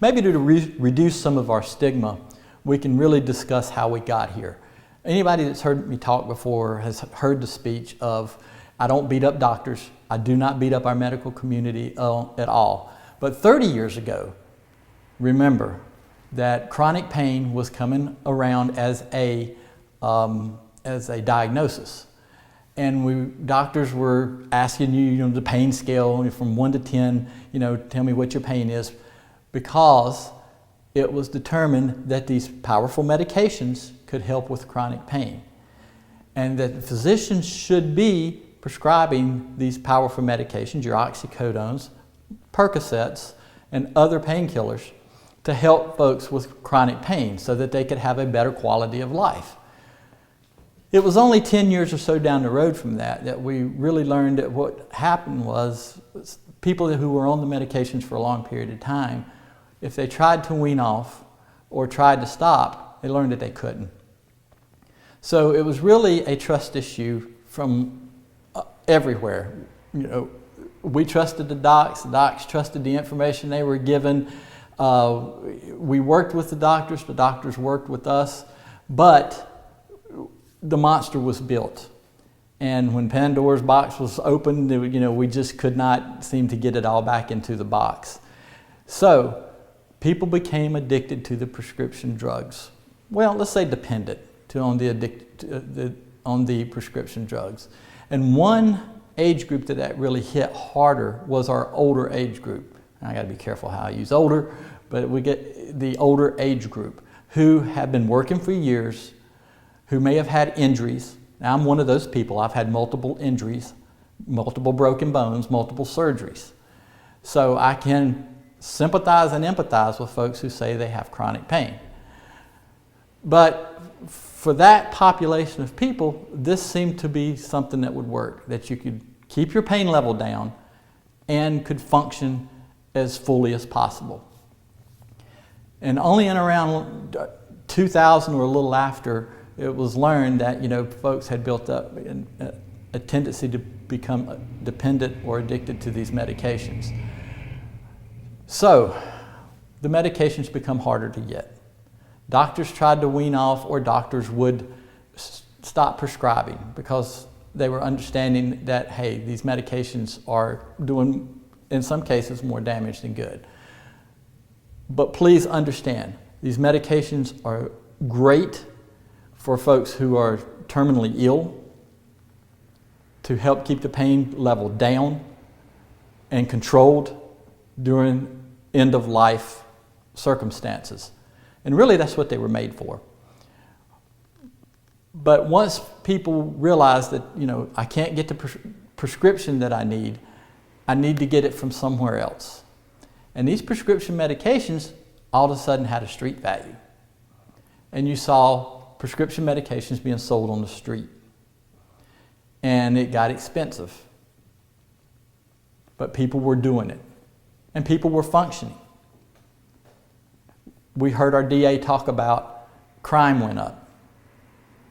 maybe to reduce some of our stigma, we can really discuss how we got here. Anybody that's heard me talk before has heard the speech of, I don't beat up doctors, I do not beat up our medical community at all. But 30 years ago, remember that chronic pain was coming around as a diagnosis. And doctors were asking you, the pain scale from 1 to 10, tell me what your pain is, because it was determined that these powerful medications could help with chronic pain. And that physicians should be prescribing these powerful medications, your oxycodones, Percocets, and other painkillers to help folks with chronic pain so that they could have a better quality of life. It was only 10 years or so down the road from that we really learned that what happened was people who were on the medications for a long period of time, if they tried to wean off or tried to stop, they learned that they couldn't. So it was really a trust issue from everywhere. We trusted the docs trusted the information they were given. We worked with the doctors worked with us, but the monster was built. And when Pandora's box was opened, we just could not seem to get it all back into the box. So people became addicted to the prescription drugs. Well, let's say dependent on the prescription drugs. And one age group that really hit harder was our older age group. I got to be careful how I use older, but we get the older age group who have been working for years, who may have had injuries. Now, I'm one of those people. I've had multiple injuries, multiple broken bones, multiple surgeries. So I can sympathize and empathize with folks who say they have chronic pain. But for that population of people, this seemed to be something that would work, that you could keep your pain level down and could function as fully as possible. And only in around 2000 or a little after, it was learned that folks had built up a tendency to become dependent or addicted to these medications. So the medications become harder to get. Doctors tried to wean off, or doctors would stop prescribing because they were understanding that, hey, these medications are doing, in some cases, more damage than good. But please understand, these medications are great for folks who are terminally ill, to help keep the pain level down and controlled during end-of-life circumstances. And really, that's what they were made for. But once people realize that, I can't get the prescription that I need to get it from somewhere else. And these prescription medications all of a sudden had a street value. And you saw prescription medications being sold on the street. And it got expensive. But people were doing it. And people were functioning. We heard our DA talk about crime went up.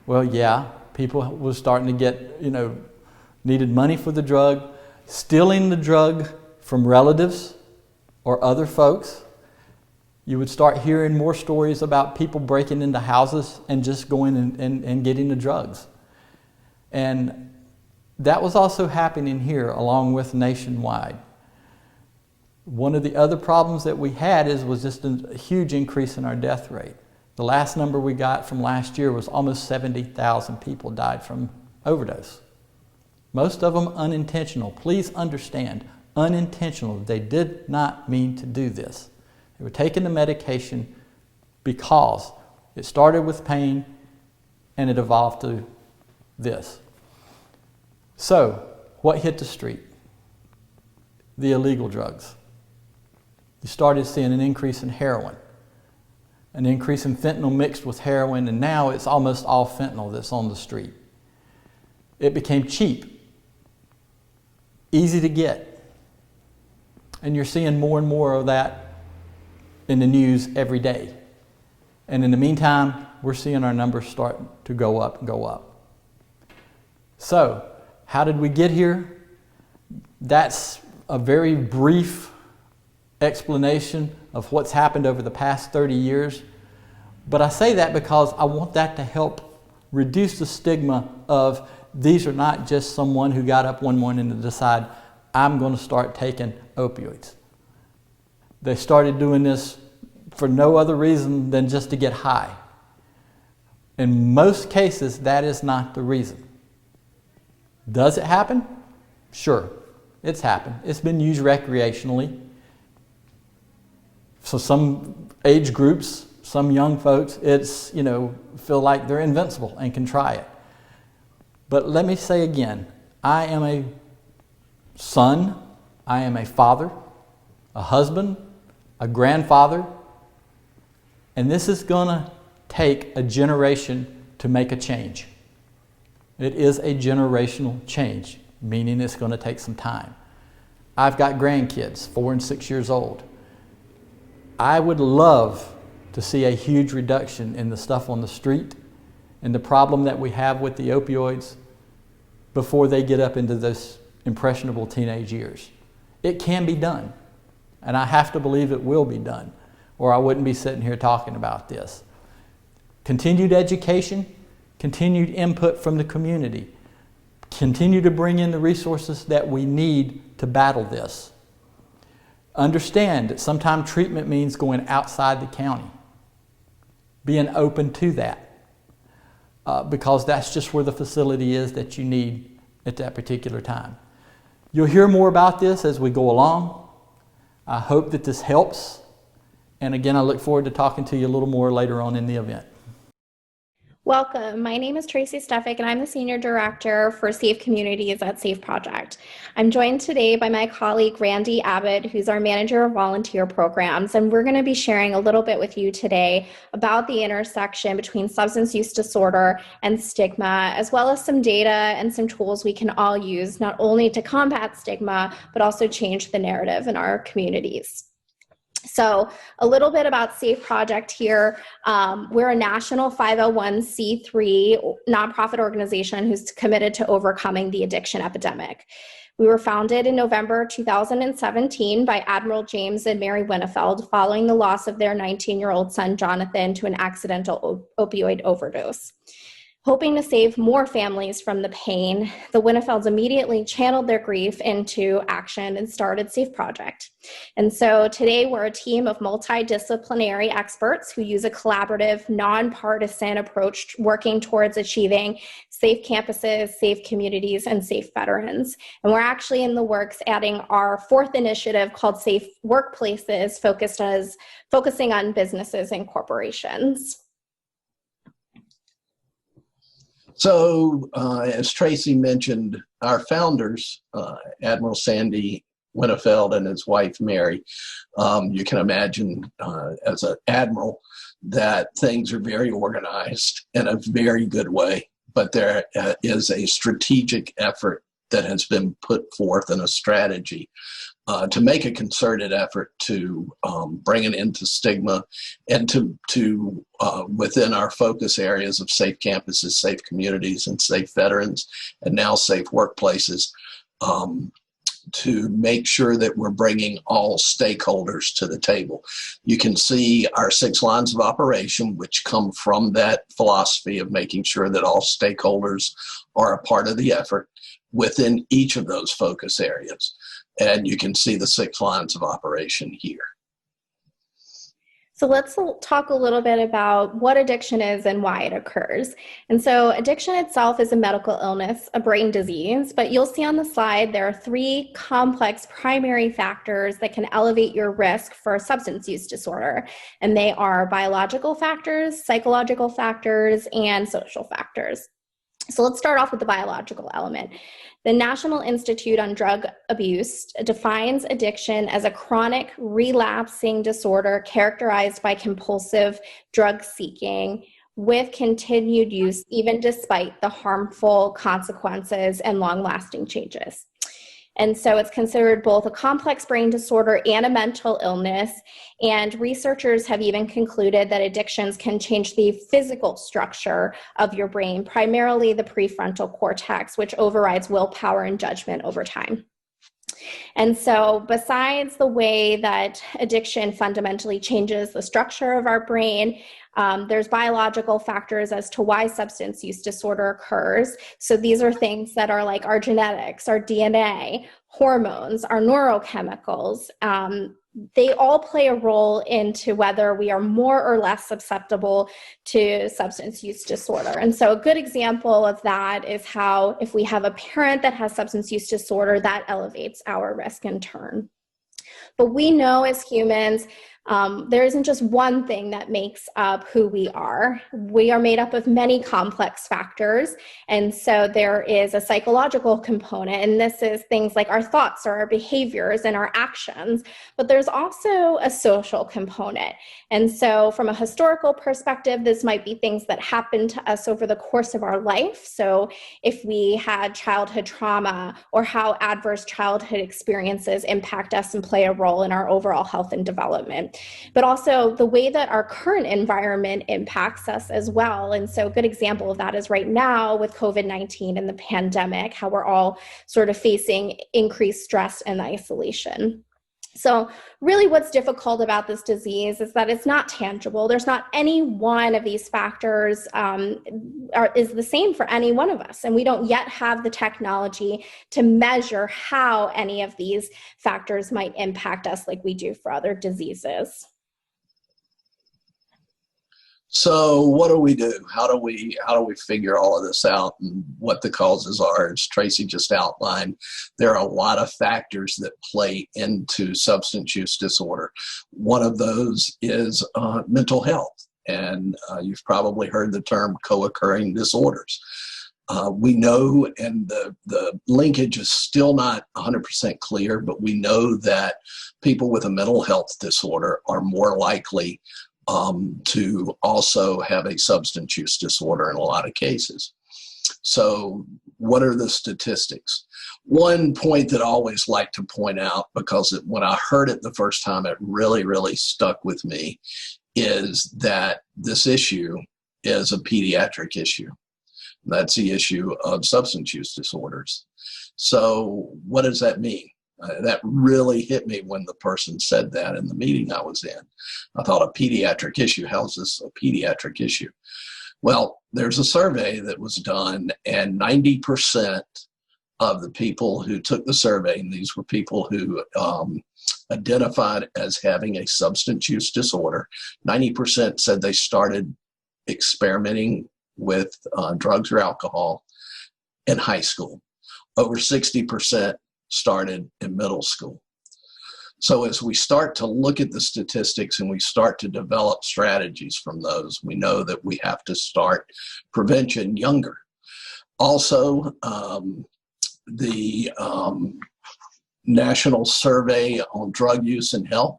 Well, yeah, people were starting to get, needed money for the drug, stealing the drug from relatives or other folks. You would start hearing more stories about people breaking into houses and just going and getting the drugs. And that was also happening here along with nationwide. One of the other problems that we had was just a huge increase in our death rate. The last number we got from last year was almost 70,000 people died from overdose. Most of them unintentional. Please understand, unintentional. They did not mean to do this. They were taking the medication because it started with pain and it evolved to this. So, what hit the street? The illegal drugs. You started seeing an increase in heroin, an increase in fentanyl mixed with heroin, and now it's almost all fentanyl that's on the street. It became cheap, easy to get, and you're seeing more and more of that in the news every day. And in the meantime, we're seeing our numbers start to go up and go up. So, how did we get here? That's a very brief explanation of what's happened over the past 30 years. But I say that because I want that to help reduce the stigma of these are not just someone who got up one morning to decide, I'm going to start taking opioids. They started doing this for no other reason than just to get high. In most cases, that is not the reason. Does it happen? Sure, it's happened. It's been used recreationally. So some age groups, some young folks, feel like they're invincible and can try it. But let me say again, I am a son, I am a father, a husband, a grandfather, and this is going to take a generation to make a change. It is a generational change, meaning it's going to take some time. I've got grandkids, 4 and 6 years old. I would love to see a huge reduction in the stuff on the street and the problem that we have with the opioids before they get up into those impressionable teenage years. It can be done, and I have to believe it will be done, or I wouldn't be sitting here talking about this. Continued education, continued input from the community, continue to bring in the resources that we need to battle this. Understand that sometimes treatment means going outside the county, being open to that, because that's just where the facility is that you need at that particular time. You'll hear more about this as we go along. I hope that this helps. And again, I look forward to talking to you a little more later on in the event. Welcome. My name is Tracy Stefik, and I'm the Senior Director for Safe Communities at Safe Project. I'm joined today by my colleague, Randy Abbott, who's our Manager of Volunteer Programs, and we're going to be sharing a little bit with you today about the intersection between substance use disorder and stigma, as well as some data and some tools we can all use, not only to combat stigma, but also change the narrative in our communities. So a little bit about Safe Project here. We're a national 501c3 nonprofit organization who's committed to overcoming the addiction epidemic. We were founded in November 2017 by Admiral James and Mary Winnefeld following the loss of their 19-year-old son, Jonathan, to an accidental opioid overdose. Hoping to save more families from the pain, the Winnefelds immediately channeled their grief into action and started Safe Project. And so today we're a team of multidisciplinary experts who use a collaborative, nonpartisan approach working towards achieving safe campuses, safe communities, and safe veterans. And we're actually in the works adding our fourth initiative called Safe Workplaces, focusing on businesses and corporations. So, as Tracy mentioned, our founders, Admiral Sandy Winnefeld and his wife, Mary, you can imagine as an admiral that things are very organized in a very good way, but there is a strategic effort that has been put forth in a strategy to make a concerted effort to bring an end to stigma and to within our focus areas of safe campuses, safe communities, and safe veterans, and now safe workplaces, to make sure that we're bringing all stakeholders to the table. You can see our 6 lines of operation, which come from that philosophy of making sure that all stakeholders are a part of the effort within each of those focus areas. And you can see the 6 lines of operation here. So let's talk a little bit about what addiction is and why it occurs. And so addiction itself is a medical illness, a brain disease, but you'll see on the slide there are 3 complex primary factors that can elevate your risk for substance use disorder. And they are biological factors, psychological factors, and social factors. So let's start off with the biological element. The National Institute on Drug Abuse defines addiction as a chronic relapsing disorder characterized by compulsive drug seeking with continued use even despite the harmful consequences and long-lasting changes. And so it's considered both a complex brain disorder and a mental illness. And researchers have even concluded that addictions can change the physical structure of your brain, primarily the prefrontal cortex, which overrides willpower and judgment over time. And so besides the way that addiction fundamentally changes the structure of our brain, there's biological factors as to why substance use disorder occurs. So these are things that are like our genetics, our DNA, hormones, our neurochemicals. They all play a role into whether we are more or less susceptible to substance use disorder. And so a good example of that is how if we have a parent that has substance use disorder, that elevates our risk in turn. But we know as humans, there isn't just one thing that makes up who we are. We are made up of many complex factors. And so there is a psychological component, and this is things like our thoughts or our behaviors and our actions. But there's also a social component. And so from a historical perspective, this might be things that happen to us over the course of our life. So if we had childhood trauma, or how adverse childhood experiences impact us and play a role in our overall health and development. But also the way that our current environment impacts us as well. And so a good example of that is right now with COVID-19 and the pandemic, how we're all sort of facing increased stress and isolation. So really what's difficult about this disease is that it's not tangible. There's not any one of these factors is the same for any one of us. And we don't yet have the technology to measure how any of these factors might impact us like we do for other diseases. So what do we do? How do we figure all of this out and what the causes are? As Tracy just outlined, there are a lot of factors that play into substance use disorder. One of those is mental health, and you've probably heard the term co-occurring disorders. We know, and the linkage is still not 100% clear, but we know that people with a mental health disorder are more likely to also have a substance use disorder in a lot of cases. So what are the statistics? One point that I always like to point out, because when I heard it the first time, it really, really stuck with me, is that this issue is a pediatric issue. That's the issue of substance use disorders. So what does that mean? That really hit me when the person said that in the meeting I was in. I thought a pediatric issue. How's this a pediatric issue? Well, there's a survey that was done, and 90% of the people who took the survey, and these were people who identified as having a substance use disorder, 90% said they started experimenting with drugs or alcohol in high school. Over 60% started in middle school. So as we start to look at the statistics and we start to develop strategies from those, we know that we have to start prevention younger. Also, the National Survey on Drug Use and Health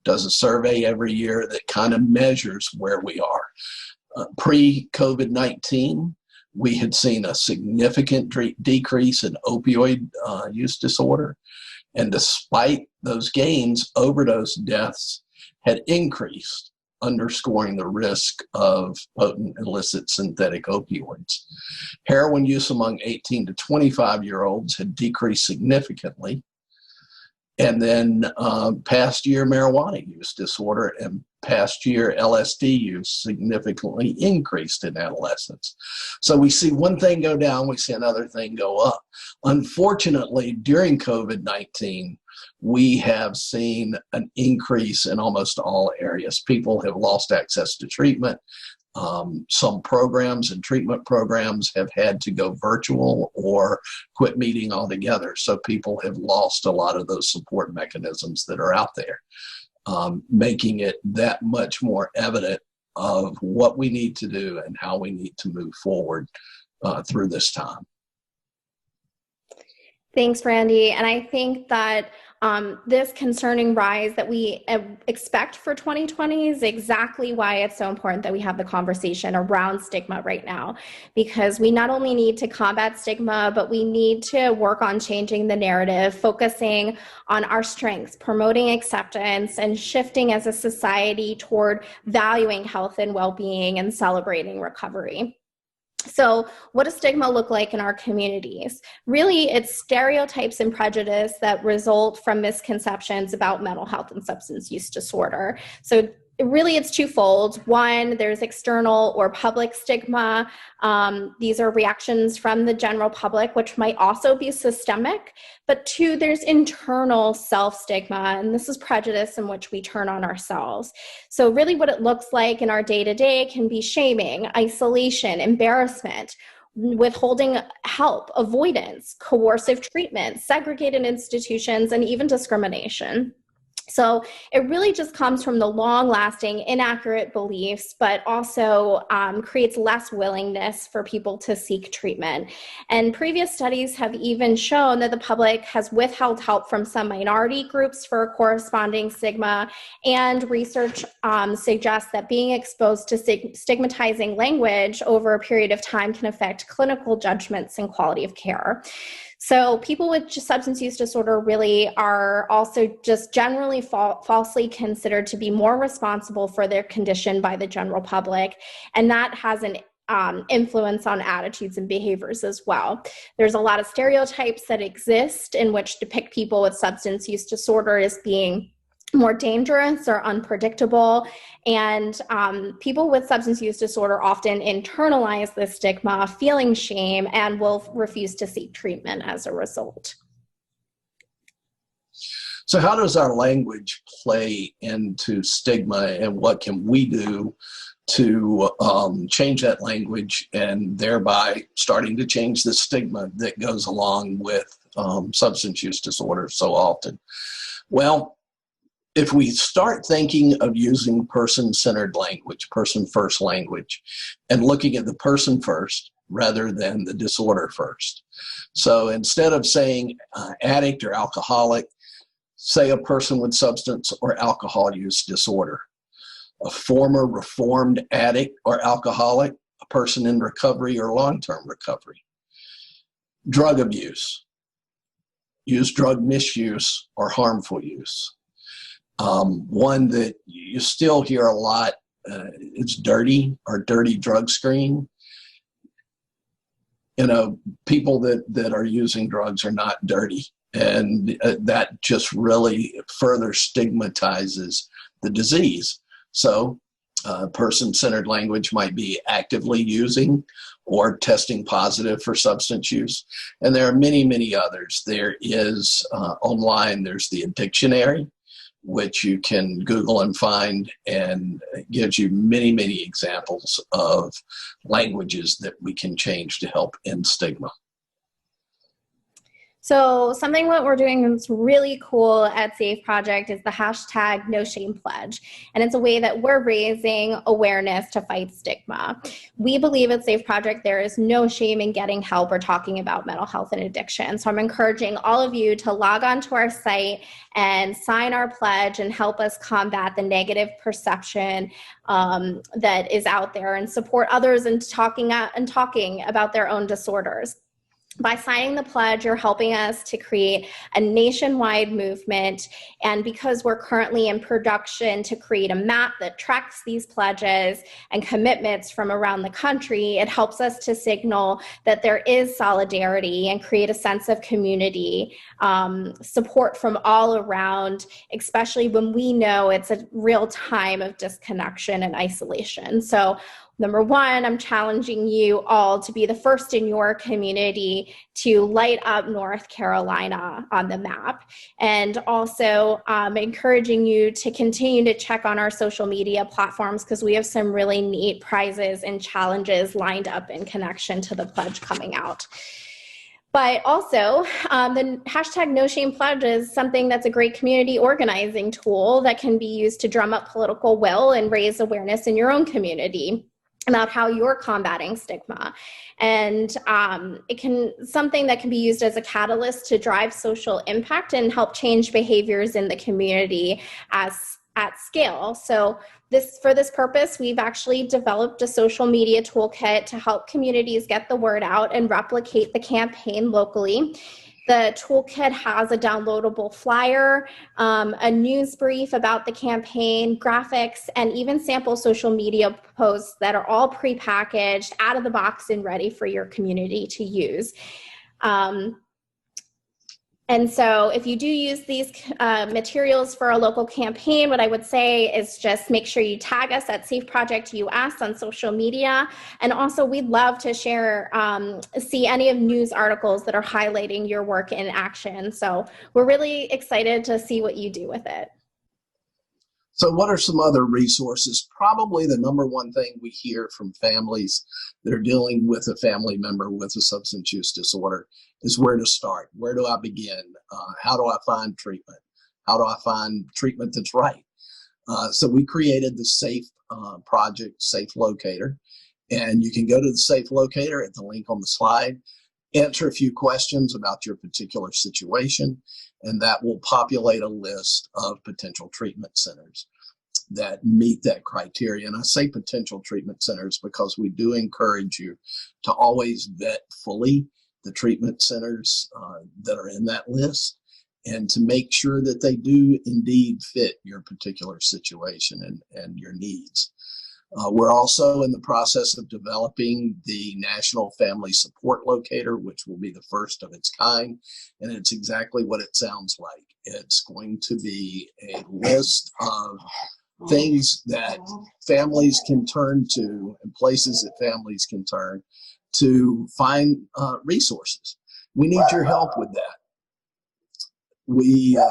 does a survey every year that kind of measures where we are. Pre-COVID-19, we had seen a significant decrease in opioid use disorder. And despite those gains, overdose deaths had increased, underscoring the risk of potent illicit synthetic opioids. Heroin use among 18 to 25-year-olds had decreased significantly. And then past year marijuana use disorder and past year LSD use significantly increased in adolescents. So we see one thing go down, we see another thing go up. Unfortunately, during COVID-19, we have seen an increase in almost all areas. People have lost access to treatment. Some programs and treatment programs have had to go virtual or quit meeting altogether. So people have lost a lot of those support mechanisms that are out there, making it that much more evident of what we need to do and how we need to move forward through this time. Thanks, Randy. And I think that this concerning rise that we expect for 2020 is exactly why it's so important that we have the conversation around stigma right now, because we not only need to combat stigma, but we need to work on changing the narrative, focusing on our strengths, promoting acceptance, and shifting as a society toward valuing health and well-being and celebrating recovery. So what does stigma look like in our communities? Really, it's stereotypes and prejudice that result from misconceptions about mental health and substance use disorder. So really, it's twofold. One, there's external or public stigma. These are reactions from the general public, which might also be systemic. But two, there's internal self-stigma, and this is prejudice in which we turn on ourselves. So really what it looks like in our day-to-day can be shaming, isolation, embarrassment, withholding help, avoidance, coercive treatment, segregated institutions, and even discrimination. So it really just comes from the long-lasting inaccurate beliefs, but also creates less willingness for people to seek treatment. And previous studies have even shown that the public has withheld help from some minority groups for a corresponding stigma, and research suggests that being exposed to stigmatizing language over a period of time can affect clinical judgments and quality of care. So people with substance use disorder really are also just generally falsely considered to be more responsible for their condition by the general public, and that has an influence on attitudes and behaviors as well. There's a lot of stereotypes that exist in which depict people with substance use disorder as being more dangerous or unpredictable. And people with substance use disorder often internalize this stigma, feeling shame, and will refuse to seek treatment as a result. So how does our language play into stigma, and what can we do to change that language and thereby starting to change the stigma that goes along with substance use disorder so often? Well, if we start thinking of using person-centered language, person-first language, and looking at the person first rather than the disorder first. So instead of saying addict or alcoholic, say a person with substance or alcohol use disorder. A former reformed addict or alcoholic, a person in recovery or long-term recovery. Drug abuse, use drug misuse or harmful use. One that you still hear a lot, it's dirty or dirty drug screen. You know, people that are using drugs are not dirty. And that just really further stigmatizes the disease. So person-centered language might be actively using or testing positive for substance use. And there are many, many others. There is online, there's the Addictionary, which you can Google and find, and it gives you many, many examples of languages that we can change to help end stigma. So something that we're doing that's really cool at Safe Project is the hashtag No Shame Pledge. And it's a way that we're raising awareness to fight stigma. We believe at Safe Project there is no shame in getting help or talking about mental health and addiction. So I'm encouraging all of you to log on to our site and sign our pledge and help us combat the negative perception that is out there, and support others in talking about their own disorders. By signing the pledge, you're helping us to create a nationwide movement. And because we're currently in production to create a map that tracks these pledges and commitments from around the country, it helps us to signal that there is solidarity and create a sense of community, support from all around, especially when we know it's a real time of disconnection and isolation. So number one, I'm challenging you all to be the first in your community to light up North Carolina on the map. And also encouraging you to continue to check on our social media platforms, because we have some really neat prizes and challenges lined up in connection to the pledge coming out. But also, the hashtag No Shame Pledge is something that's a great community organizing tool that can be used to drum up political will and raise awareness in your own community about how you're combating stigma. And something that can be used as a catalyst to drive social impact and help change behaviors in the community at scale. So for this purpose, we've actually developed a social media toolkit to help communities get the word out and replicate the campaign locally. The toolkit has a downloadable flyer, a news brief about the campaign, graphics, and even sample social media posts that are all prepackaged, out of the box, and ready for your community to use. And so if you do use these materials for a local campaign, what I would say is just make sure you tag us at Safe Project US on social media. And also we'd love to share, see any of news articles that are highlighting your work in action. So we're really excited to see what you do with it. So what are some other resources? Probably the number one thing we hear from families that are dealing with a family member with a substance use disorder is where to start. Where do I begin? How do I find treatment? How do I find treatment that's right? So we created the SAFE project, SAFE Locator, and you can go to the SAFE Locator at the link on the slide, answer a few questions about your particular situation, and that will populate a list of potential treatment centers that meet that criteria. And I say potential treatment centers because we do encourage you to always vet fully the treatment centers that are in that list, and to make sure that they do indeed fit your particular situation and your needs. We're also in the process of developing the National Family Support Locator, which will be the first of its kind. And it's exactly what it sounds like. It's going to be a list of things that families can turn to and places that families can turn to find resources. We need your help with that.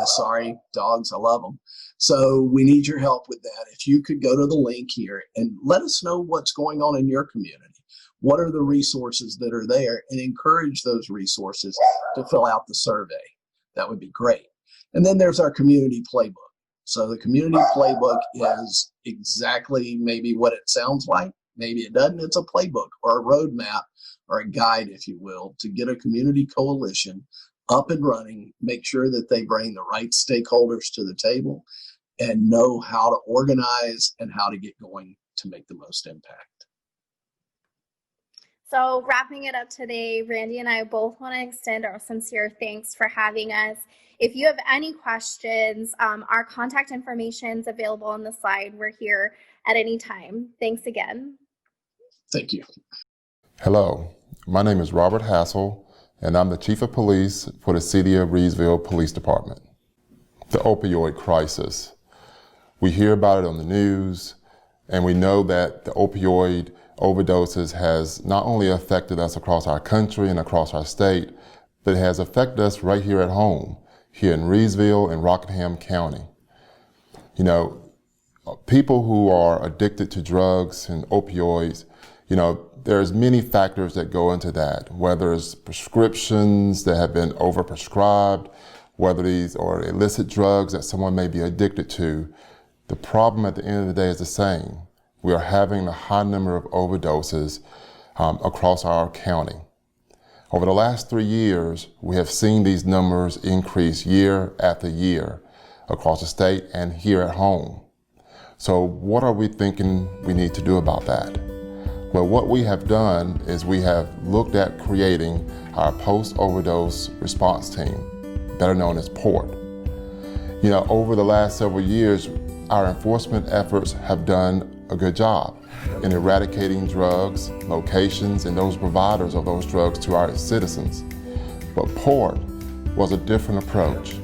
Sorry, dogs, I love them. So we need your help with that. If you could go to the link here and let us know what's going on in your community. What are the resources that are there, and encourage those resources to fill out the survey. That would be great. And then there's our community playbook. So the community playbook is exactly maybe what it sounds like. Maybe it doesn't. It's a playbook or a roadmap or a guide, if you will, to get a community coalition up and running, make sure that they bring the right stakeholders to the table and know how to organize and how to get going to make the most impact. So wrapping it up today, Randy and I both want to extend our sincere thanks for having us. If you have any questions, our contact information is available on the slide. We're here at any time. Thanks again. Thank you. Hello, my name is Robert Hassel, and I'm the Chief of Police for the City of Reedsville Police Department. The opioid crisis. We hear about it on the news, and we know that the opioid overdoses has not only affected us across our country and across our state, but it has affected us right here at home, here in Reedsville and Rockingham County. You know, people who are addicted to drugs and opioids, you know, there's many factors that go into that, whether it's prescriptions that have been overprescribed, whether these are illicit drugs that someone may be addicted to. The problem at the end of the day is the same. We are having a high number of overdoses across our county. Over the last 3 years, we have seen these numbers increase year after year across the state and here at home. So what are we thinking we need to do about that? Well, what we have done is we have looked at creating our post-overdose response team, better known as PORT. You know, over the last several years, our enforcement efforts have done a good job in eradicating drugs, locations, and those providers of those drugs to our citizens. But PORT was a different approach.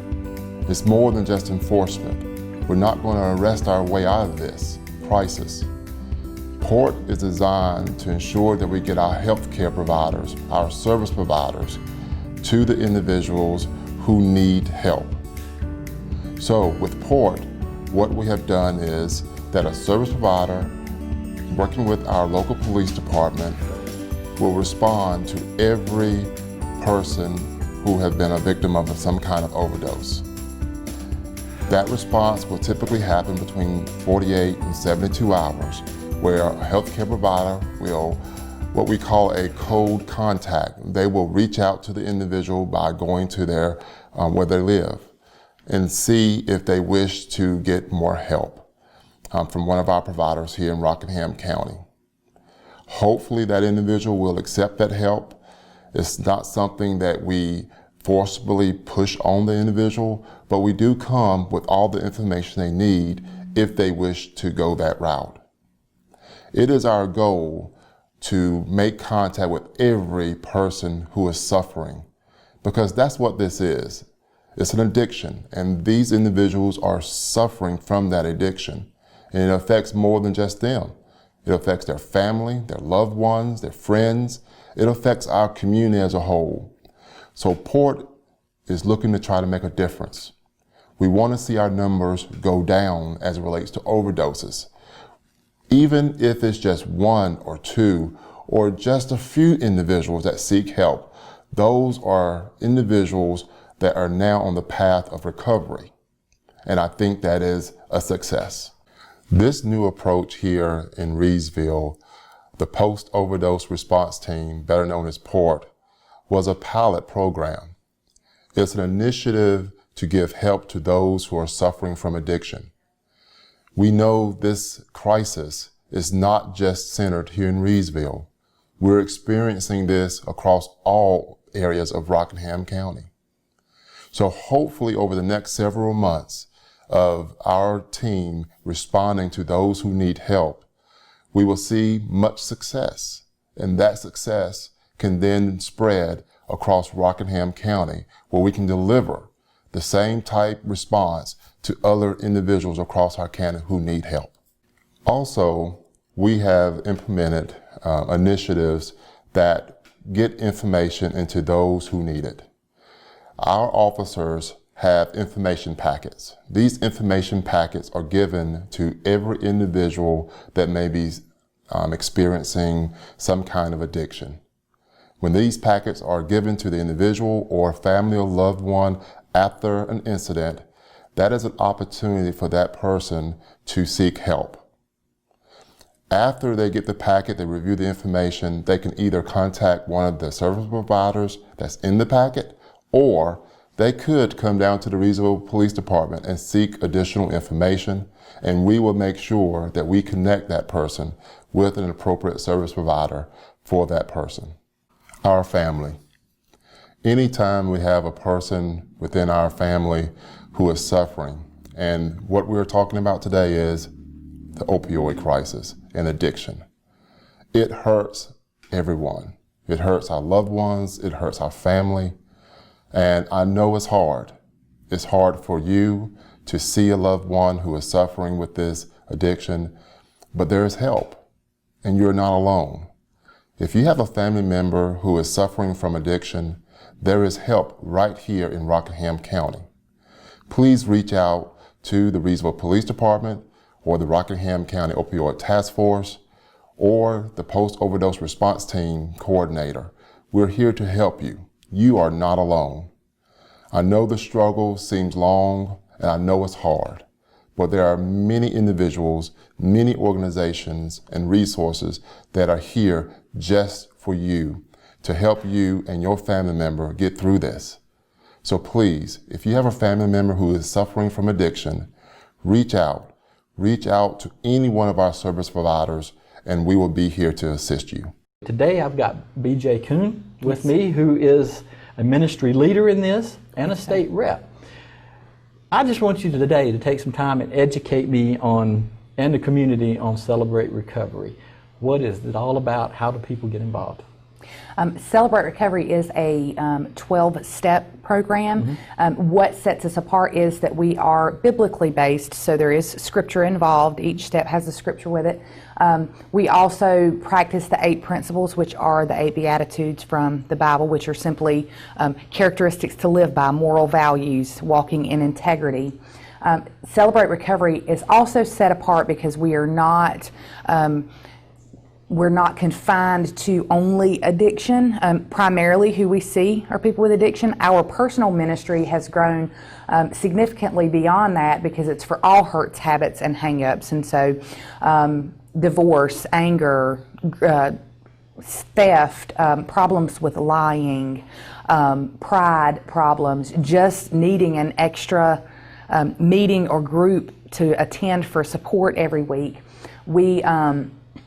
It's more than just enforcement. We're not going to arrest our way out of this crisis. PORT is designed to ensure that we get our healthcare providers, our service providers, to the individuals who need help. So with PORT, what we have done is that a service provider working with our local police department will respond to every person who has been a victim of some kind of overdose. That response will typically happen between 48 and 72 hours, where a healthcare provider will, what we call a cold contact. They will reach out to the individual by going to their, where they live, and see if they wish to get more help from one of our providers here in Rockingham County. Hopefully that individual will accept that help. It's not something that we forcibly push on the individual, but we do come with all the information they need if they wish to go that route. It is our goal to make contact with every person who is suffering, because that's what this is. It's an addiction, and these individuals are suffering from that addiction, and it affects more than just them. It affects their family, their loved ones, their friends. It affects our community as a whole. So Port is looking to try to make a difference. We want to see our numbers go down as it relates to overdoses. Even if it's just one or two or just a few individuals that seek help, those are individuals that are now on the path of recovery. And I think that is a success. This new approach here in Reedsville, the Post-Overdose Response Team, better known as PORT, was a pilot program. It's an initiative to give help to those who are suffering from addiction. We know this crisis is not just centered here in Reedsville. We're experiencing this across all areas of Rockingham County. So hopefully over the next several months of our team responding to those who need help, we will see much success. And that success can then spread across Rockingham County, where we can deliver the same type response to other individuals across our county who need help. Also, we have implemented initiatives that get information into those who need it. Our officers have information packets. These information packets are given to every individual that may be experiencing some kind of addiction. When these packets are given to the individual or family or loved one after an incident, that is an opportunity for that person to seek help. After they get the packet, they review the information, they can either contact one of the service providers that's in the packet, or they could come down to the Reedsville Police Department and seek additional information, and we will make sure that we connect that person with an appropriate service provider for that person. Our family. Anytime we have a person within our family who is suffering, and what we're talking about today is the opioid crisis and addiction. It hurts everyone. It hurts our loved ones, it hurts our family, and I know it's hard. It's hard for you to see a loved one who is suffering with this addiction, but there is help, and you're not alone. If you have a family member who is suffering from addiction, there is help right here in Rockingham County. Please reach out to the Reedsville Police Department or the Rockingham County Opioid Task Force or the Post-Overdose Response Team Coordinator. We're here to help you. You are not alone. I know the struggle seems long and I know it's hard, but there are many individuals, many organizations and resources that are here just for you to help you and your family member get through this. So please, if you have a family member who is suffering from addiction, reach out to any one of our service providers and we will be here to assist you. Today I've got B.J. Kuhn with me, who is a ministry leader in this and a state rep. I just want you today to take some time and educate me on, and the community on Celebrate Recovery. What is it all about? How do people get involved? Celebrate Recovery is a 12-step program. What sets us apart is that we are biblically based, so there is scripture involved. Each step has a scripture with it. We also practice the 8 principles, which are the 8 Beatitudes from the Bible, which are simply characteristics to live by, moral values, walking in integrity. Celebrate Recovery is also set apart because we are not we're not confined to only addiction. Primarily who we see are people with addiction. Our personal ministry has grown significantly beyond that because it's for all hurts, habits, and hang-ups. And so divorce, anger, theft, problems with lying, pride problems, just needing an extra meeting or group to attend for support every week.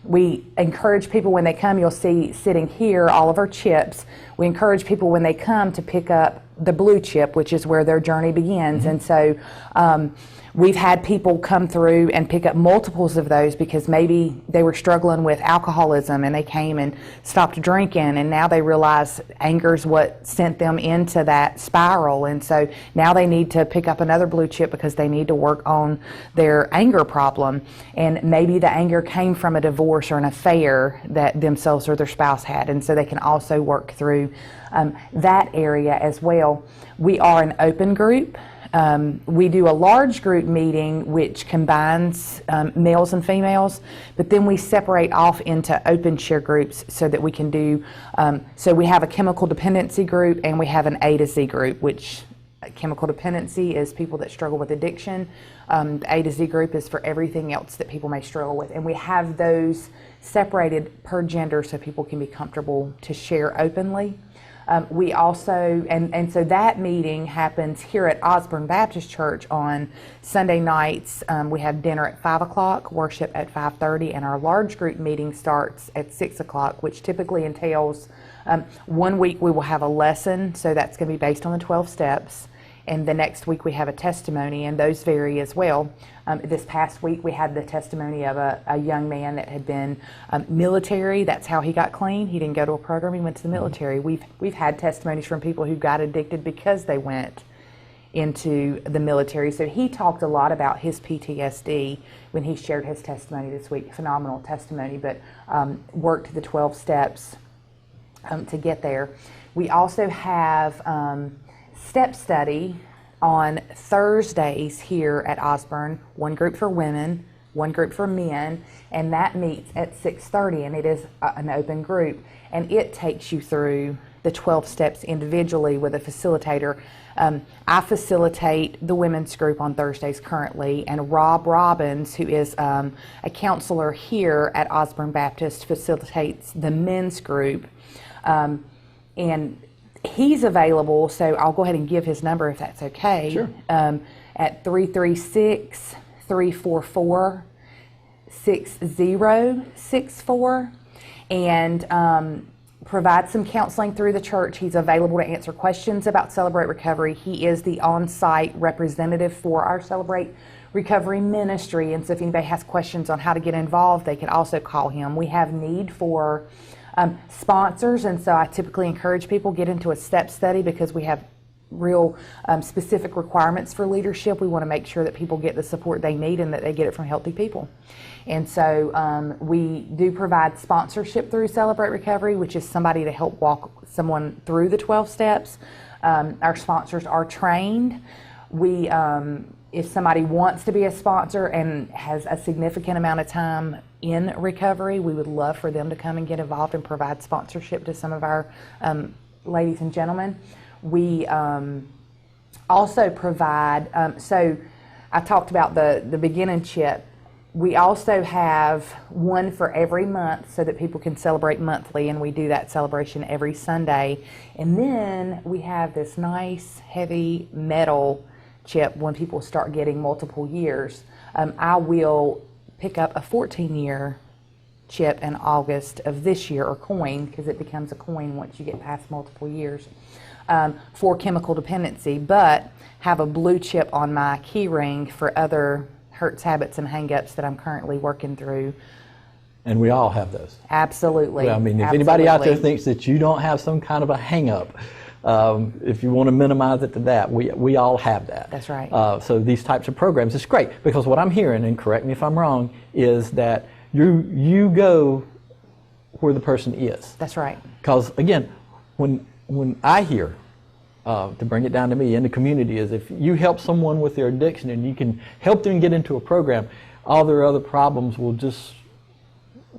We encourage people when they come, you'll see sitting here all of our chips. We encourage people when they come to pick up the blue chip, which is where their journey begins. And so we've had people come through and pick up multiples of those because maybe they were struggling with alcoholism and they came and stopped drinking, and now they realize anger's what sent them into that spiral. And so now they need to pick up another blue chip because they need to work on their anger problem. And maybe the anger came from a divorce or an affair that themselves or their spouse had. And so they can also work through that area as well. We are an open group. We do a large group meeting which combines males and females, but then we separate off into open share groups so that we can do, so we have a chemical dependency group and we have an A to Z group, which chemical dependency is people that struggle with addiction. The A to Z group is for everything else that people may struggle with. And we have those separated per gender so people can be comfortable to share openly. We also, and so that meeting happens here at Osborne Baptist Church on Sunday nights. We have dinner at 5 o'clock, worship at 5:30, and our large group meeting starts at 6 o'clock, which typically entails 1 week we will have a lesson, so that's going to be based on the 12 steps. And the next week we have a testimony, and those vary as well. This past week we had the testimony of a young man that had been military. That's how he got clean. He didn't go to a program, he went to the military. We've had testimonies from people who got addicted because they went into the military. So he talked a lot about his PTSD when he shared his testimony this week. Phenomenal testimony, but worked the 12 steps to get there. We also have step study on Thursdays here at Osborne, one group for women, one group for men, and that meets at 6:30, and it is an open group, and it takes you through the 12 steps individually with a facilitator. I facilitate the women's group on Thursdays currently, and Rob Robbins, who is a counselor here at Osborne Baptist, facilitates the men's group. And he's available, so I'll go ahead and give his number if that's okay. Sure. At 336-344-6064, and provide some counseling through the church. He's available to answer questions about Celebrate Recovery. He is the on-site representative for our Celebrate Recovery ministry, and so if anybody has questions on how to get involved, they can also call him. We have need for sponsors, and so I typically encourage people get into a step study because we have real specific requirements for leadership. We want to make sure that people get the support they need and that they get it from healthy people. And so we do provide sponsorship through Celebrate Recovery, which is somebody to help walk someone through the 12 steps. Our sponsors are trained. We, if somebody wants to be a sponsor and has a significant amount of time in recovery, we would love for them to come and get involved and provide sponsorship to some of our ladies and gentlemen. We also provide, so I talked about the beginning chip. We also have one for every month so that people can celebrate monthly, and we do that celebration every Sunday. And then we have this nice heavy metal chip when people start getting multiple years. I will pick up a 14-year chip in August of this year, or coin, because it becomes a coin once you get past multiple years, for chemical dependency, but have a blue chip on my key ring for other hurts, habits, and hang-ups that I'm currently working through. And we all have those. Absolutely. Well, I mean, if anybody out there thinks that you don't have some kind of a hang-up, if you want to minimize it to that, we all have that. That's right. So these types of programs, it's great, because what I'm hearing, and correct me if I'm wrong, is that you go where the person is. That's right. Because again, when I hear, to bring it down to me in the community, is if you help someone with their addiction and you can help them get into a program, all their other problems will just,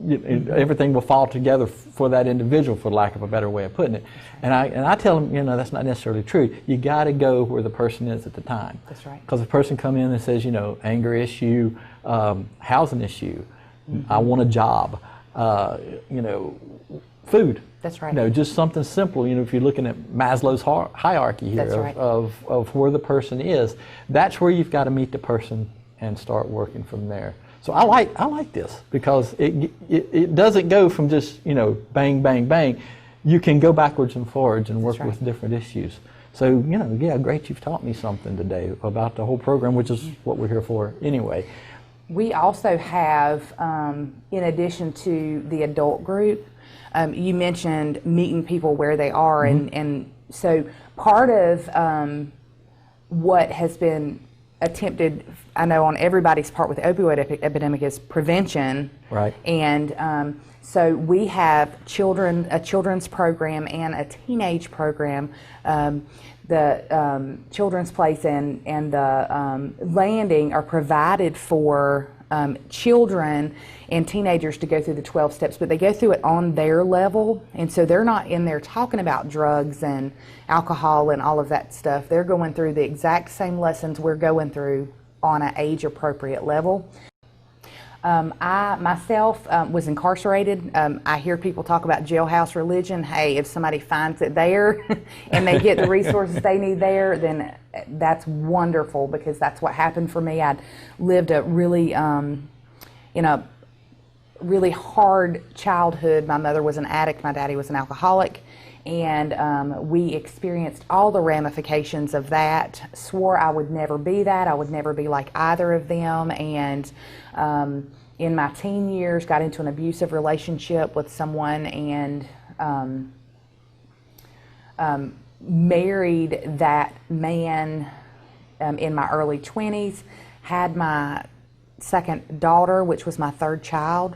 everything will fall together for that individual, for lack of a better way of putting it. And I tell them, that's not necessarily true. You got to go where the person is at the time. That's right. Because if a person comes in and says, anger issue, housing issue, I want a job, food. That's right. Just something simple. If you're looking at Maslow's hierarchy here, That's right. of where the person is, that's where you've got to meet the person and start working from there. So I like this because it doesn't go from just, you know, bang, bang, bang. You can go backwards and forwards and work with different issues. So, you know, yeah, great, you've taught me something today about the whole program, which is what we're here for anyway. We also have, in addition to the adult group, you mentioned meeting people where they are, and so part of what has been attempted, I know, on everybody's part with the opioid epidemic is prevention. Right. And so we have a children's program and a teenage program. The Children's Place and the Landing are provided for children and teenagers to go through the 12 steps, but they go through it on their level, and so they're not in there talking about drugs and alcohol and all of that stuff. They're going through the exact same lessons we're going through on an age-appropriate level. I myself was incarcerated. I hear people talk about jailhouse religion. Hey, if somebody finds it there and they get the resources they need there, then that's wonderful, because that's what happened for me. I'd lived a really, really hard childhood. My mother was an addict. My daddy was an alcoholic. And we experienced all the ramifications of that. Swore I would never be that. I would never be like either of them. And in my teen years, got into an abusive relationship with someone, and married that man in my early 20s. Had my second daughter, which was my third child.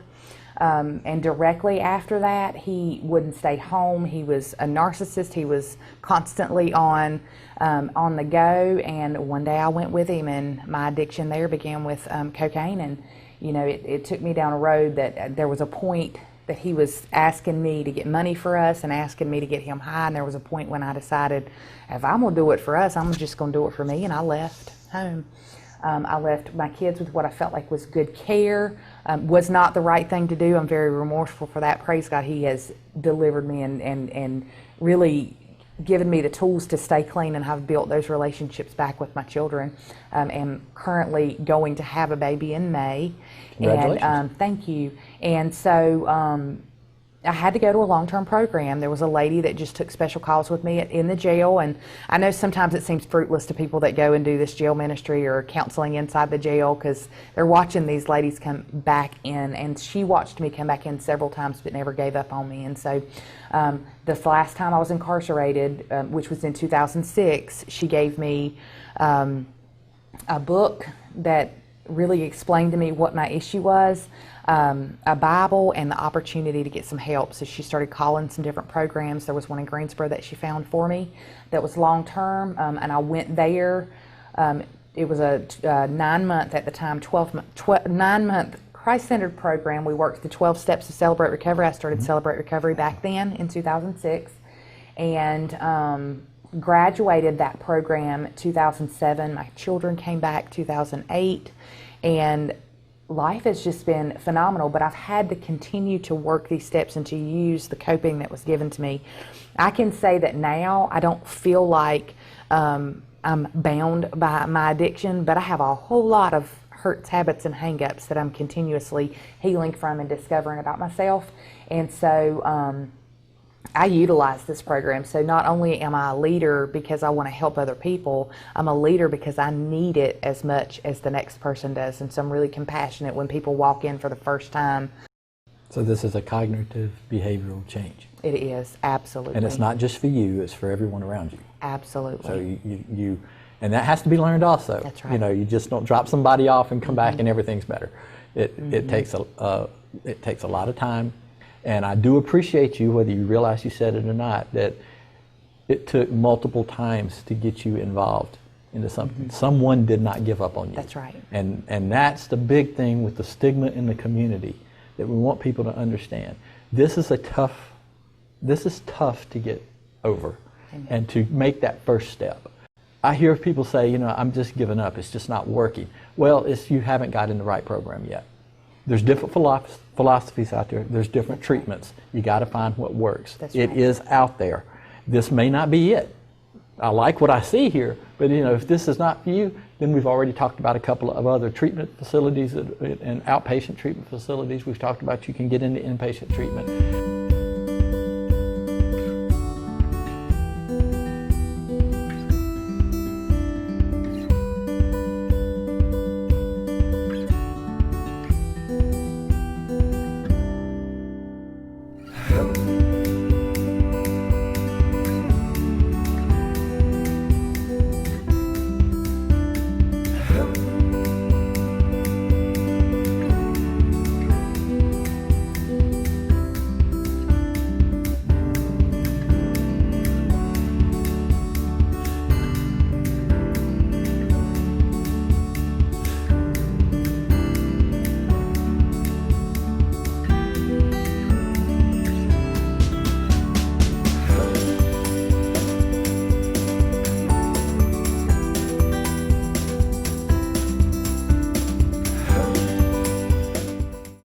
And directly after that, he wouldn't stay home. He was a narcissist. He was constantly on the go. And one day I went with him, and my addiction there began with cocaine. And you know, it took me down a road that there was a point that he was asking me to get money for us and asking me to get him high. And there was a point when I decided, if I'm gonna do it for us, I'm just gonna do it for me. And I left home. I left my kids with what I felt like was good care. Was not the right thing to do. I'm very remorseful for that. Praise God, He has delivered me and really given me the tools to stay clean, and have built those relationships back with my children. And currently going to have a baby in May. Congratulations. And thank you. And so I had to go to a long-term program. There was a lady that just took special calls with me in the jail, and I know sometimes it seems fruitless to people that go and do this jail ministry or counseling inside the jail, because they're watching these ladies come back in, and she watched me come back in several times but never gave up on me. And so this last time I was incarcerated, which was in 2006, she gave me a book that really explained to me what my issue was, a Bible, and the opportunity to get some help. So she started calling some different programs. There was one in Greensboro that she found for me that was long-term, and I went there. It was a 9-month at the time, 9-month Christ-centered program. We worked the 12 steps to Celebrate Recovery. I started Celebrate Recovery back then in 2006, and graduated that program 2007. My children came back 2008, and life has just been phenomenal, but I've had to continue to work these steps and to use the coping that was given to me. I can say that now I don't feel like I'm bound by my addiction, but I have a whole lot of hurts, habits, and hang-ups that I'm continuously healing from and discovering about myself. And so I utilize this program. So not only am I a leader because I want to help other people, I'm a leader because I need it as much as the next person does. And so I'm really compassionate when people walk in for the first time. So this is a cognitive behavioral change. It is, absolutely. And it's not just for you, it's for everyone around you. Absolutely. So you and that has to be learned also. That's right. You know, you just don't drop somebody off and come back and everything's better. It takes a lot of time. And I do appreciate you, whether you realize you said it or not, that it took multiple times to get you involved into something. Someone did not give up on you. That's right. And that's the big thing with the stigma in the community that we want people to understand. This is tough to get over. Amen. And to make that first step. I hear people say, you know, I'm just giving up. It's just not working. Well, you haven't got in the right program yet. There's different philosophies out there. There's different treatments. You got to find what works. That's It right. is out there. This may not be it. I like what I see here, but if this is not for you, then we've already talked about a couple of other treatment facilities and outpatient treatment facilities. We've talked about you can get into inpatient treatment.